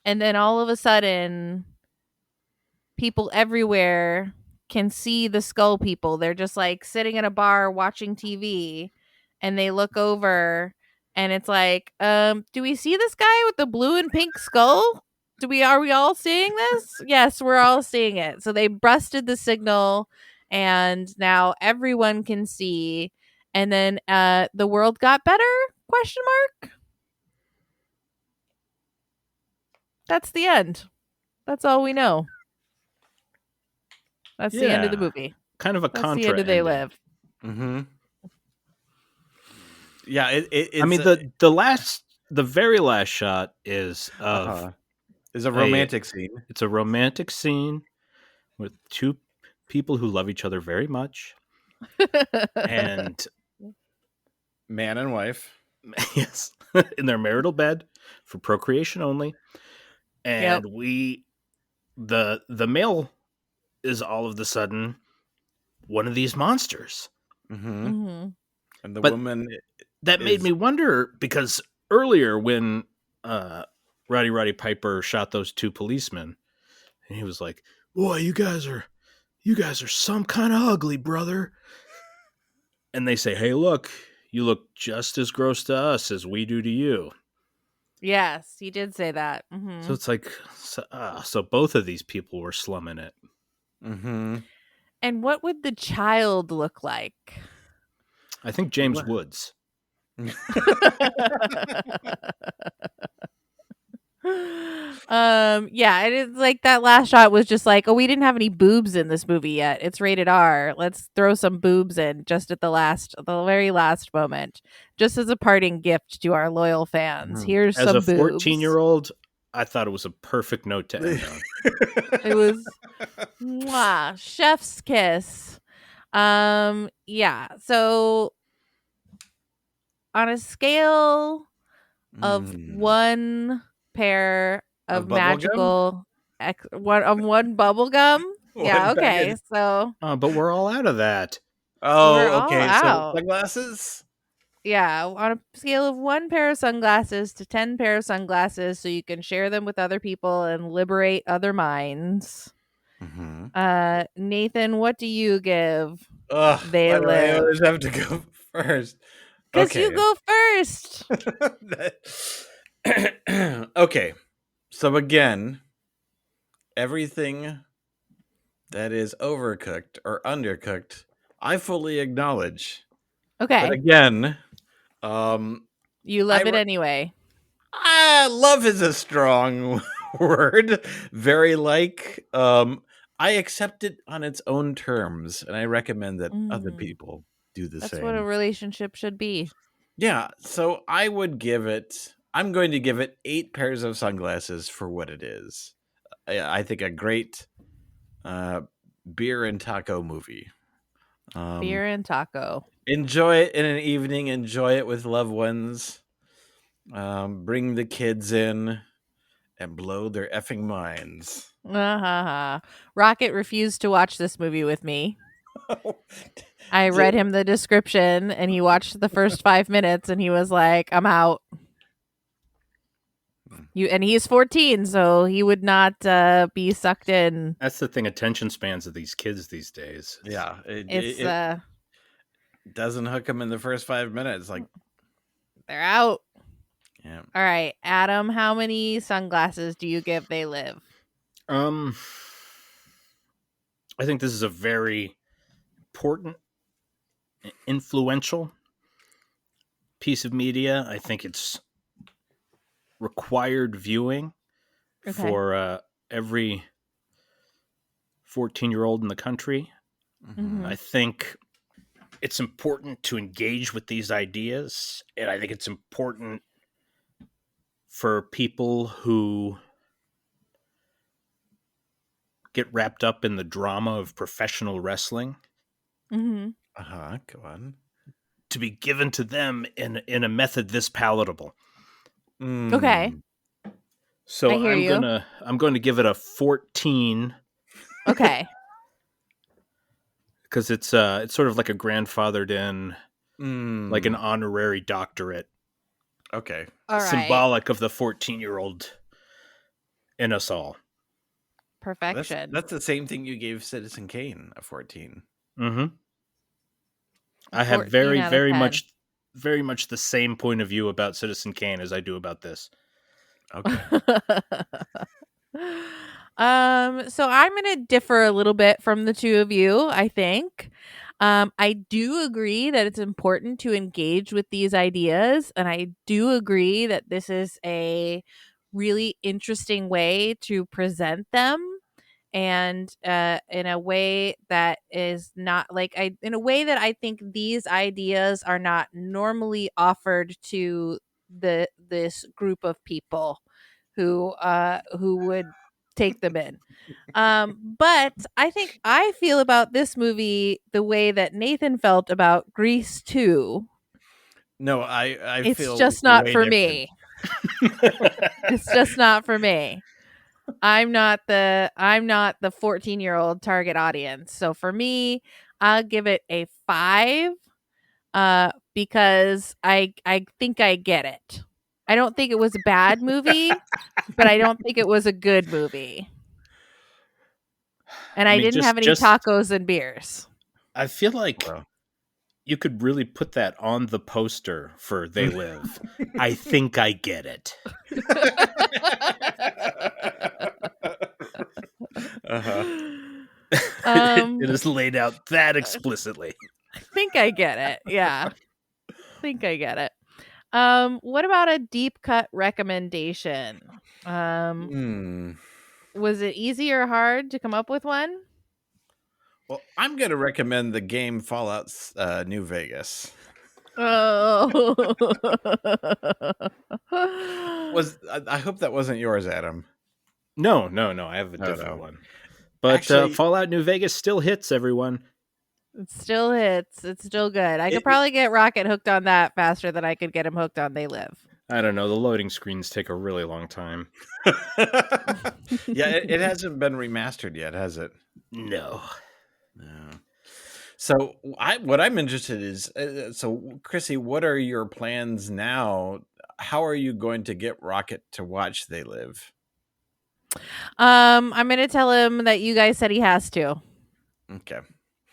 And then all of a sudden, people everywhere can see the skull people. They're just like sitting in a bar watching TV, and they look over, and it's like, do we see this guy with the blue and pink skull? Are we all seeing this? Yes, we're all seeing it. So they busted the signal, and now everyone can see. And then the world got better? Question mark. That's the end. That's all we know. That's the end of the movie. Kind of a That's contra the end of They ending. Live. Mm-hmm. Yeah, it's I mean, the very last shot is of is a romantic scene. It's a romantic scene with two people who love each other very much, and man and wife. Yes, in their marital bed for procreation only. And the male is all of a sudden one of these monsters. Mm-hmm. Mm-hmm. And the but woman that made me wonder, because earlier when Roddy Piper shot those two policemen, and he was like, "Boy, you guys are some kind of ugly, brother." And they say, "Hey, look, you look just as gross to us as we do to you." Yes, he did say that. Mm-hmm. So it's like, so both of these people were slumming it. Mm-hmm. And what would the child look like? I think James Woods. Yeah, it is like that last shot was just like, oh, we didn't have any boobs in this movie yet. It's rated R. Let's throw some boobs in just at the very last moment, just as a parting gift to our loyal fans. Here's some boobs. As a 14-year-old, I thought it was a perfect note to end on. It was mwah, chef's kiss. Yeah. So on a scale of one pair of magical one bubble gum. Yeah, okay. So but we're all out of that. Oh, okay. So sunglasses? Yeah, on a scale of 1 pair of sunglasses to 10 pair of sunglasses, so you can share them with other people and liberate other minds. Mm-hmm. Nathan, what do you give? They Live. I always have to go first. Because you go first. Okay. So again, everything that is overcooked or undercooked, I fully acknowledge. Okay. But again, you love it anyway. Love is a strong word. Very like. I accept it on its own terms, and I recommend that other people do the same. That's what a relationship should be. Yeah, so I'm going to give it 8 pairs of sunglasses for what it is. I think a great beer and taco movie. Beer and taco. Enjoy it in an evening. Enjoy it with loved ones. Bring the kids in and blow their effing minds. Rocket refused to watch this movie with me. I read him the description, and he watched the first 5 minutes, and he was like, "I'm out." And he's 14, so he would not be sucked in. That's the thing, attention spans of these kids these days. Yeah, it doesn't hook them in the first 5 minutes. Like, they're out. Yeah. All right, Adam, how many sunglasses do you give They Live? I think this is a very important, influential piece of media. I think it's required viewing for every 14-year-old in the country. Mm-hmm. I think it's important to engage with these ideas, and I think it's important for people who get wrapped up in the drama of professional wrestling. Mm-hmm. Go on. To be given to them in a method this palatable. Okay. So I'm going to give it a 14. Okay. Because it's sort of like a grandfathered in, like an honorary doctorate. Okay. All right. Symbolic of the 14-year-old in us all. perfection. That's the same thing you gave Citizen Kane a 14. Mm-hmm. I have 14 out of very 10. much the same point of view about Citizen Kane as I do about this. Okay. So I'm going to differ a little bit from the two of you, I think. I do agree that it's important to engage with these ideas, and I do agree that this is a really interesting way to present them, and in a way that is not in a way that I think these ideas are not normally offered to this group of people who would take them in. But I think I feel about this movie the way that Nathan felt about Grease 2. No, I It's feel just not way for different. me. It's just not for me. I'm not the 14-year-old target audience. So for me, I'll give it a 5 because I think I get it. I don't think it was a bad movie, but I don't think it was a good movie. And I didn't have any tacos and beers. I feel like you could really put that on the poster for They Live. I think I get it. It is laid out that explicitly. I think I get it. Yeah. I think I get it. What about a deep cut recommendation? Was it easy or hard to come up with one? Well, I'm going to recommend the game Fallout New Vegas. Oh. I hope that wasn't yours, Adam. No. I have a different one. But actually, Fallout New Vegas still hits, everyone. It still hits. It's still good. I could probably get Rocket hooked on that faster than I could get him hooked on They Live. I don't know. The loading screens take a really long time. Yeah, it hasn't been remastered yet, has it? No. So what I'm interested is, so Krissy, what are your plans now? How are you going to get Rocket to watch They Live? I'm going to tell him that you guys said he has to. Okay.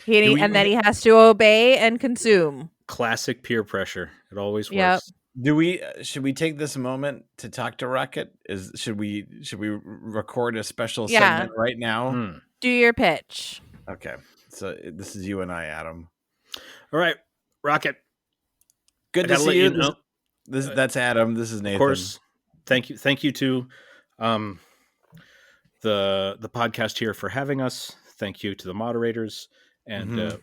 That he has to obey and consume. Classic peer pressure. It always works. Yep. Should we take this moment to talk to Rocket? Should we record a special segment right now? Do your pitch. Okay. So this is you and I, Adam. All right, Rocket. Good to see you. That's Adam. This is Nathan. Of course. Thank you to the podcast here for having us. Thank you to the moderators. And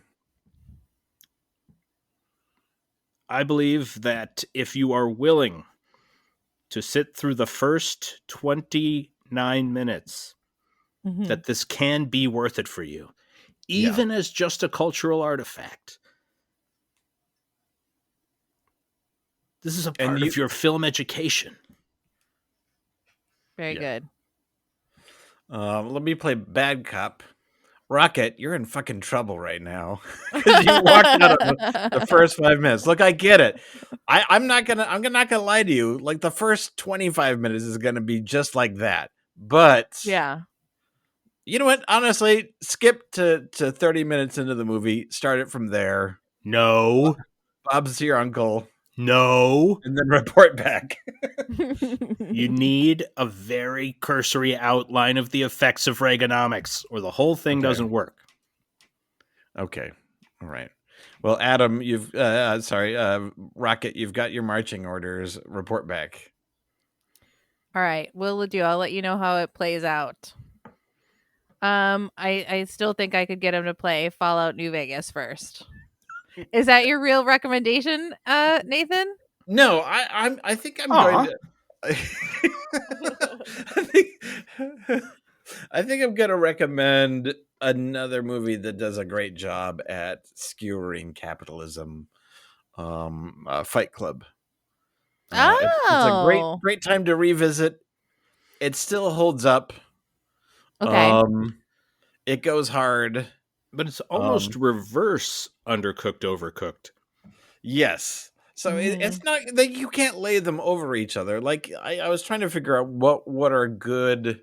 I believe that if you are willing to sit through the first 29 minutes, that this can be worth it for you, even as just a cultural artifact. This is a part of your film education. Very good. Let me play bad cop. Rocket, you're in fucking trouble right now because you walked out of the first 5 minutes. Look, I get it. I'm not gonna lie to you. Like the first 25 minutes is gonna be just like that. But you know what? Honestly, skip to 30 minutes into the movie. Start it from there. No, Bob's your uncle. No, and then report back. You need a very cursory outline of the effects of Reaganomics, or the whole thing doesn't work. Okay, all right. Well, Adam, you've Rocket, you've got your marching orders. Report back. All right, will do. I'll let you know how it plays out. I still think I could get him to play Fallout New Vegas first. Is that your real recommendation, Nathan? No, I think I'm going to. I think I'm going to recommend another movie that does a great job at skewering capitalism. Fight Club. It's a great time to revisit. It still holds up. Okay. It goes hard. But it's almost reverse undercooked, overcooked. Yes. So it's not that you can't lay them over each other. Like I was trying to figure out what are good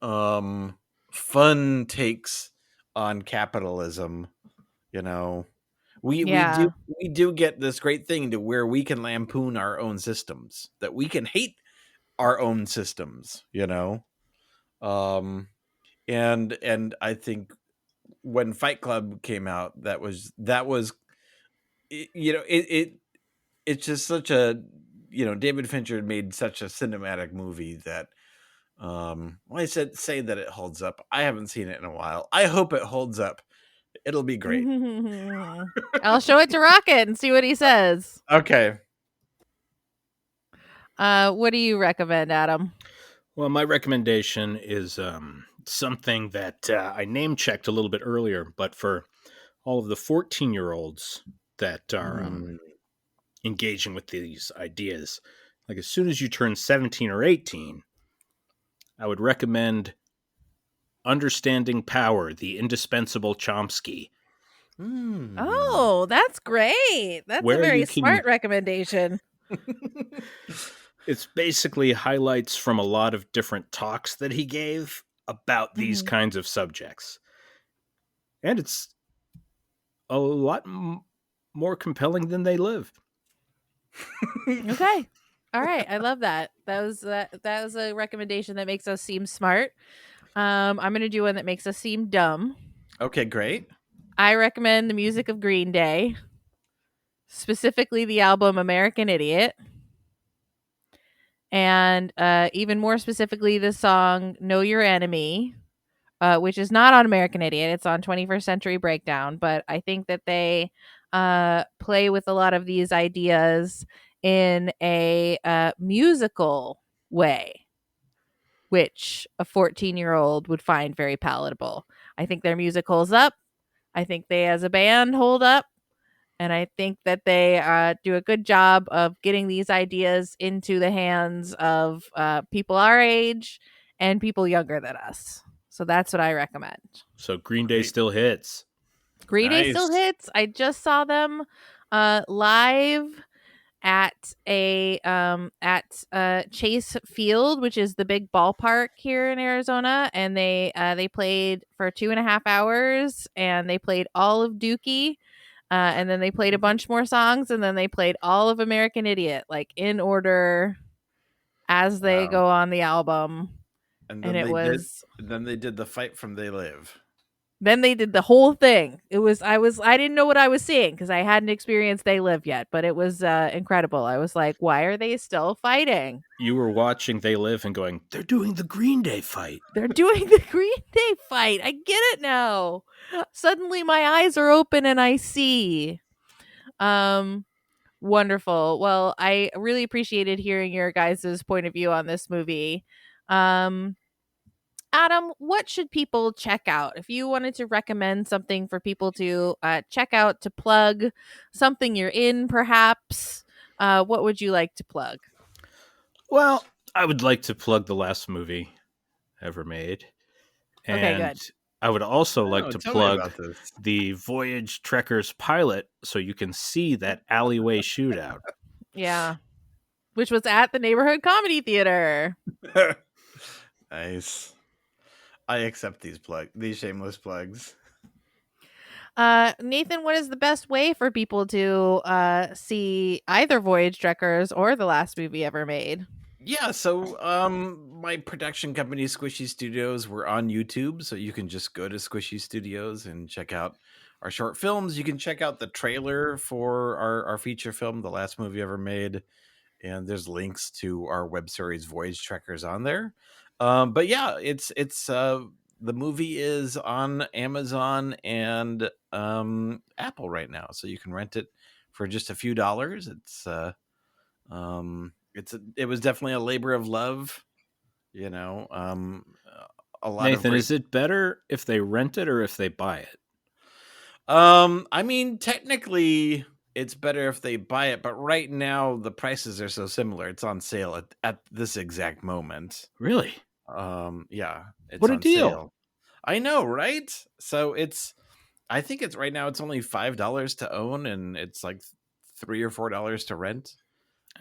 fun takes on capitalism. You know, we Yeah. do get this great thing to where we can lampoon our own systems, that we can hate our own systems. And I think when Fight Club came out, that was it's just such a David Fincher made such a cinematic movie that I say that it holds up. I haven't seen it in a while. I hope it holds up. It'll be great. I'll show it to Rocket and see what he says. Okay. What do you recommend, Adam? Well, my recommendation is something that I name checked a little bit earlier, but for all of the 14-year-olds that are engaging with these ideas, like as soon as you turn 17 or 18, I would recommend Understanding Power, the indispensable Chomsky. Oh, that's great. That's a very smart recommendation. It's basically highlights from a lot of different talks that he gave about these kinds of subjects. And it's a lot more compelling than They Live. Okay. All right. I love that. That was a recommendation that makes us seem smart. I'm going to do one that makes us seem dumb. Okay, great. I recommend the music of Green Day, specifically the album American Idiot. And even more specifically, the song Know Your Enemy, which is not on American Idiot. It's on 21st Century Breakdown. But I think that they play with a lot of these ideas in a musical way, which a 14-year-old would find very palatable. I think their music holds up. I think they as a band hold up. And I think that they do a good job of getting these ideas into the hands of people our age and people younger than us. So that's what I recommend. So Green Day still hits. Green Day still hits. I just saw them live at Chase Field, which is the big ballpark here in Arizona, and they played for 2.5 hours, and they played all of Dookie. And then they played a bunch more songs, and then they played all of American Idiot, like in order as they go on the album. And then they did the Fight from They Live. Then they did the whole thing. I didn't know what I was seeing because I hadn't experienced They Live yet, but it was incredible. I was like, why are they still fighting? You were watching They Live and going, they're doing the Green Day fight. They're doing the Green Day fight. I get it now. Suddenly my eyes are open and I see. Wonderful. Well, I really appreciated hearing your guys' point of view on this movie. Adam, what should people check out? If you wanted to recommend something for people to check out, to plug something you're in, perhaps, what would you like to plug? Well, I would like to plug the last movie ever made. And okay, good. I would also like to plug the Voyage Trekkers pilot so you can see that alleyway shootout. Yeah. Which was at the Neighborhood Comedy Theater. Nice. I accept these shameless plugs. Nathan, what is the best way for people to see either Voyage Trekkers or the last movie ever made? Yeah, so my production company, Squishy Studios, we're on YouTube, so you can just go to Squishy Studios and check out our short films. You can check out the trailer for our feature film, the last movie ever made, and there's links to our web series Voyage Trekkers on there. But yeah, it's the movie is on Amazon and Apple right now, so you can rent it for just a few dollars. It was definitely a labor of love, a lot. Nathan, is it better if they rent it or if they buy it? I mean, technically it's better if they buy it, but right now the prices are so similar. It's on sale at this exact moment. Really? Yeah. It's what a on deal. Sale. I know, right? So I think it's right now it's only $5 to own and it's like $3 or $4 to rent.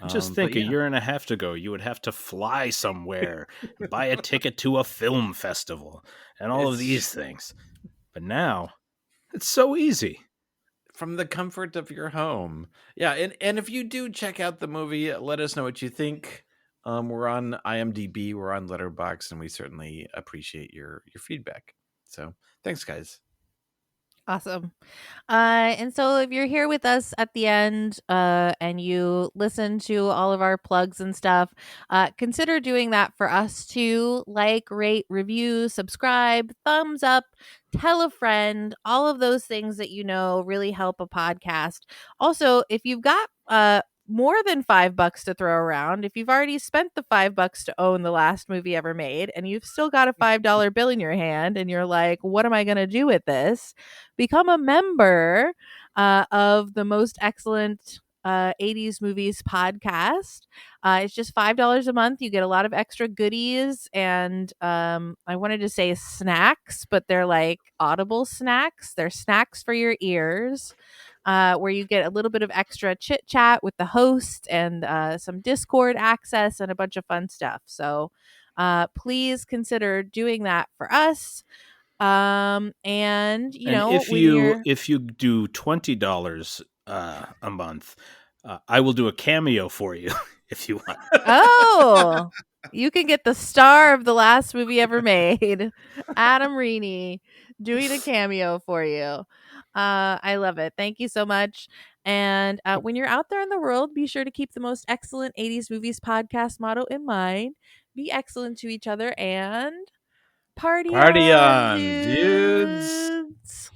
Just But think, a yeah. year and a half ago, you would have to fly somewhere, and buy a ticket to a film festival, and all of these things. But now, it's so easy. From the comfort of your home. Yeah, and if you do check out the movie, let us know what you think. We're on IMDb, we're on Letterboxd, and we certainly appreciate your feedback. So thanks, guys. Awesome. And so if you're here with us at the end and you listen to all of our plugs and stuff, consider doing that for us too. Like, rate, review, subscribe, thumbs up, tell a friend, all of those things that really help a podcast. Also, if you've got more than $5 to throw around, if you've already spent the $5 to own the last movie ever made and you've still got a $5 bill in your hand and you're like, what am I going to do with this? Become a member of the Most Excellent 80s Movies podcast. It's just $5 a month. You get a lot of extra goodies and I wanted to say snacks, but they're like audible snacks. They're snacks for your ears. Where you get a little bit of extra chit chat with the host and some Discord access and a bunch of fun stuff. So please consider doing that for us. And if you do $20 a month, I will do a cameo for you if you want. Oh, you can get the star of the last movie ever made, Adam Rini, doing a cameo for you. I love it. Thank you so much. And when you're out there in the world, be sure to keep the Most Excellent 80s Movies podcast motto in mind. Be excellent to each other and party on, dudes.